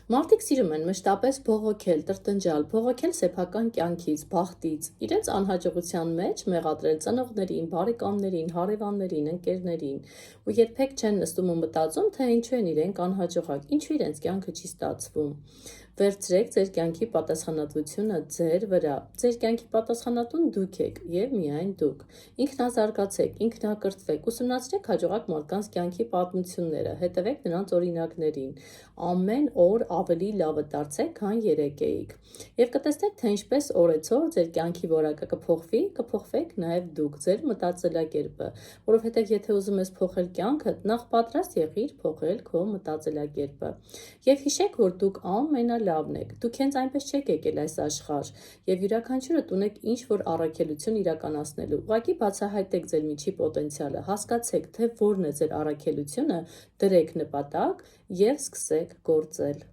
Մարդիկ սիրում են մշտապես բողոքել, տրտնջալ, բողոքել սեփական կյանքից, բախտից, իրենց անհաջողության մեջ մեղադրել ծնողներին, բարեկամներին, հարևաններին, ընկերներին ու երբեք չեն նստում ու մտածում, թե ինչու են իրենք անհաջողակ, ինչու իրենց կյանքը չի ստացվում։ Վերցրեք ձեր կյանքի պատասխանատվությունը ձեր վրա։ Ձեր կյանքի պատասխանատուն դուք եք և միայն դուք։ Ինքնազարգացեք, ինքնակրթվեք, ուսումնասիրեք հաջողակ մարդկանց կյանքի պատմությունները, հետևեք նրանց օրինակներին։ Ամեն օր ավելի լավը դարձեք, քան երեկ էիք։ Եվ կտեսնեք, թե ինչպես օրեցօր ձեր կյանքի որակը կփոխվի, կփոխվեք նաև դուք, ձեր մտածելակերպը, որովհետև եթե ուզում ես փոխել կյանքդ, նախ պատրաստ եղիր փոխել քո մտածելակերպը։ Եվ հիշեք, որ դուք ամենալավն եք, դուք հենց այնպես չեք եկել այս աշխարհ, եւ յուրաքանչյուրդ ունեք ինչ-որ առաքելություն իրականացնելու։ Ուղղակի բացահայտեք ձեր միջի պոտենցիալը, հասկացեք, թե որն է ձեր առաքելությունը, դրեք նպատակ և սկսեք գործել։